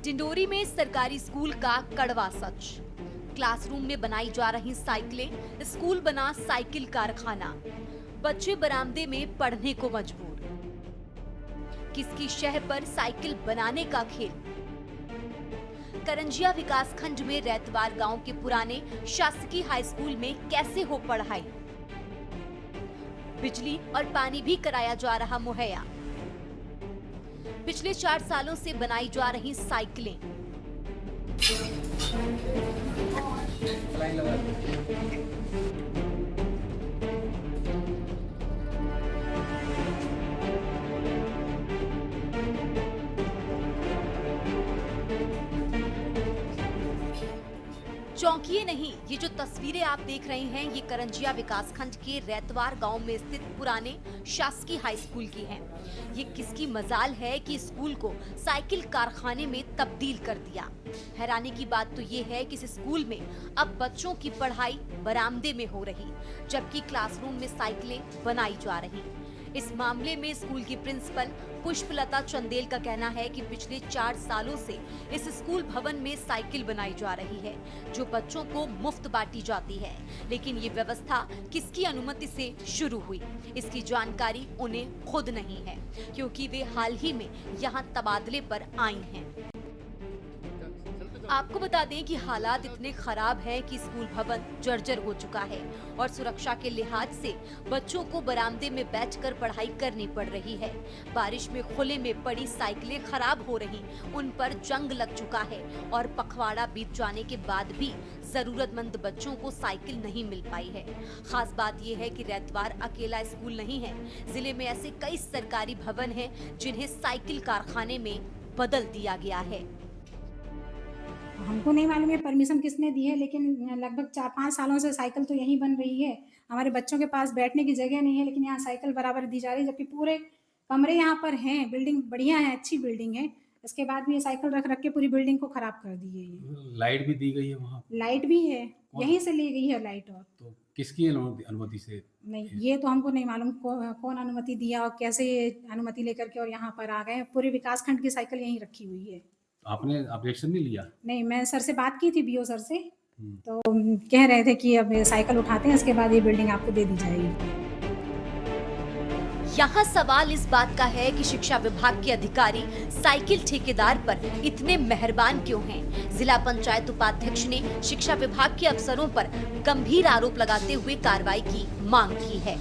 डिंडोरी में सरकारी स्कूल का कड़वा सच। क्लासरूम में बनाई जा रही साइकिलें, स्कूल बना साइकिल कारखाना। बच्चे बरामदे में पढ़ने को मजबूर। किसकी शह पर साइकिल बनाने का खेल। करंजिया विकासखंड में रैतवार गांव के पुराने शासकीय हाई स्कूल में कैसे हो पढ़ाई। बिजली और पानी भी कराया जा रहा मुहैया। पिछले 4 सालों से बनाई जा रही साइकिलें। चौंकिए नहीं, ये जो तस्वीरें आप देख रहे हैं ये करंजिया विकासखंड के रैतवार गांव में स्थित पुराने शासकीय हाई स्कूल की हैं। ये किसकी मजाल है कि स्कूल को साइकिल कारखाने में तब्दील कर दिया। हैरानी की बात तो ये है कि इस स्कूल में अब बच्चों की पढ़ाई बरामदे में हो रही, जबकि क्लासरूम में साइकिलें बनाई जा रही। इस मामले में स्कूल की प्रिंसिपल पुष्पलता चंदेल का कहना है कि पिछले 4 सालों से इस स्कूल भवन में साइकिल बनाई जा रही है, जो बच्चों को मुफ्त बांटी जाती है। लेकिन ये व्यवस्था किसकी अनुमति से शुरू हुई, इसकी जानकारी उन्हें खुद नहीं है, क्योंकि वे हाल ही में यहाँ तबादले पर आई हैं। आपको बता दें कि हालात इतने खराब हैं कि स्कूल भवन जर्जर हो चुका है और सुरक्षा के लिहाज से बच्चों को बरामदे में बैठकर पढ़ाई करनी पड़ रही है। बारिश में खुले में पड़ी साइकिलें खराब हो रही, उन पर जंग लग चुका है और पखवाड़ा बीत जाने के बाद भी जरूरतमंद बच्चों को साइकिल नहीं मिल पाई है। खास बात यह है कि रैतवार अकेला स्कूल नहीं है, जिले में ऐसे कई सरकारी भवन हैं जिन्हें साइकिल कारखाने में बदल दिया गया है। हमको नहीं मालूम है परमिशन किसने दी है, लेकिन लगभग 4-5 सालों से साइकिल तो यहीं बन रही है। हमारे बच्चों के पास बैठने की जगह नहीं है, लेकिन यहाँ साइकिल बराबर दी जा रही है, जबकि पूरे कमरे यहाँ पर हैं। बिल्डिंग बढ़िया है, अच्छी बिल्डिंग है। इसके बाद भी ये साइकिल रख के पूरी बिल्डिंग को खराब कर दी है। ये लाइट भी दी गई है वहाँ? लाइट भी है, यहीं से ली गई है लाइट। और तो किसकी अनुमति से? नहीं, ये तो हमको नहीं मालूम कौन अनुमति दिया और कैसे ये अनुमति लेकर के और यहाँ पर आ गए। पूरे विकासखंड की साइकिल यहीं रखी हुई है। आपने ऑब्जेक्शन नहीं लिया? नहीं, मैं सर से बात की थी, बीओ सर से, तो कह रहे थे कि अब साइकिल उठाते हैं, इसके बाद ये बिल्डिंग आपको दे दी जाएगी। यहाँ सवाल इस बात का है कि शिक्षा विभाग के अधिकारी साइकिल ठेकेदार पर इतने मेहरबान क्यों हैं? जिला पंचायत उपाध्यक्ष ने शिक्षा विभाग के अफसरों पर गंभीर आरोप लगाते हुए कार्रवाई की मांग की है।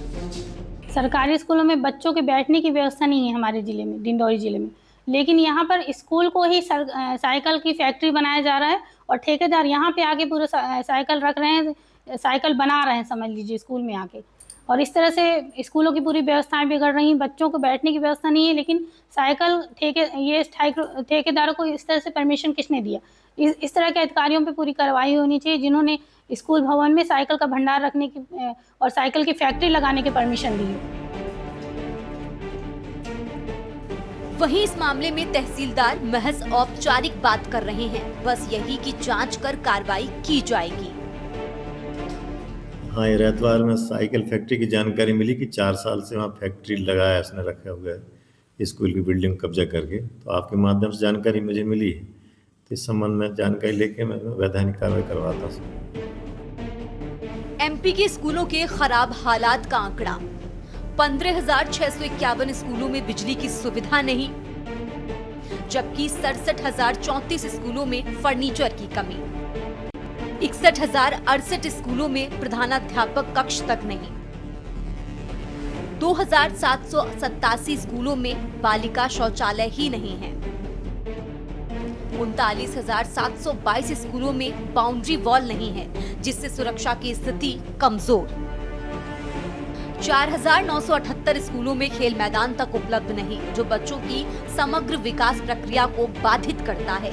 सरकारी स्कूलों में बच्चों के बैठने की व्यवस्था नहीं है हमारे जिले में, डिंडोरी जिले में, लेकिन यहाँ पर स्कूल को ही साइकिल की फैक्ट्री बनाया जा रहा है और ठेकेदार यहाँ पे आके पूरे साइकिल रख रहे हैं, साइकिल बना रहे हैं, समझ लीजिए, स्कूल में आके। और इस तरह से स्कूलों की पूरी व्यवस्थाएं बिगड़ रही हैं। बच्चों को बैठने की व्यवस्था नहीं है, लेकिन साइकिल ठेकेदारों को इस तरह से परमिशन किसने दिया? इस तरह के अधिकारियों पे पूरी कार्रवाई होनी चाहिए, जिन्होंने स्कूल भवन में साइकिल का भंडार रखने की और साइकिल की फैक्ट्री लगाने की परमिशन दी है। वहीं इस मामले में तहसीलदार महज औपचारिक बात कर रहे हैं, बस यही कि जांच कर कार्रवाई की जाएगी। हाँ, ये रैतवार में साइकिल फैक्ट्री की जानकारी मिली कि 4 साल से वहाँ फैक्ट्री लगाया, उसने रखा हुआ है स्कूल की बिल्डिंग कब्जा करके। तो आपके माध्यम से जानकारी मुझे मिली है, तो इस संबंध में जानकारी लेके मैं वैधानिक कार्रवाई करवाता हूँ। एमपी के स्कूलों के खराब हालात का आंकड़ा। 15,651 स्कूलों में बिजली की सुविधा नहीं, जबकि 67,034 स्कूलों में फर्नीचर की कमी। 61,068 स्कूलों में प्रधानाध्यापक कक्ष तक नहीं। 2,787 स्कूलों में बालिका शौचालय ही नहीं है। 39,722 स्कूलों में बाउंड्री वॉल नहीं है, जिससे सुरक्षा की स्थिति कमजोर। 4,978 स्कूलों में खेल मैदान तक उपलब्ध नहीं, जो बच्चों की समग्र विकास प्रक्रिया को बाधित करता है।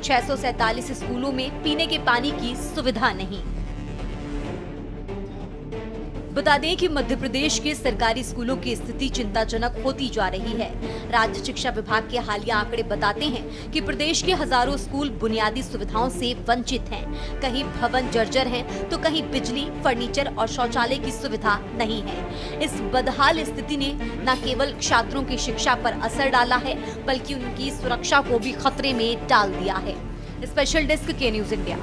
647 स्कूलों में पीने के पानी की सुविधा नहीं। बता दें कि मध्य प्रदेश के सरकारी स्कूलों की स्थिति चिंताजनक होती जा रही है। राज्य शिक्षा विभाग के हालिया आंकड़े बताते हैं कि प्रदेश के हजारों स्कूल बुनियादी सुविधाओं से वंचित हैं। कहीं भवन जर्जर हैं, तो कहीं बिजली, फर्नीचर और शौचालय की सुविधा नहीं है। इस बदहाल स्थिति ने न केवल छात्रों की शिक्षा पर असर डाला है, बल्कि उनकी सुरक्षा को भी खतरे में डाल दिया है। स्पेशल डेस्क के न्यूज़ इंडिया।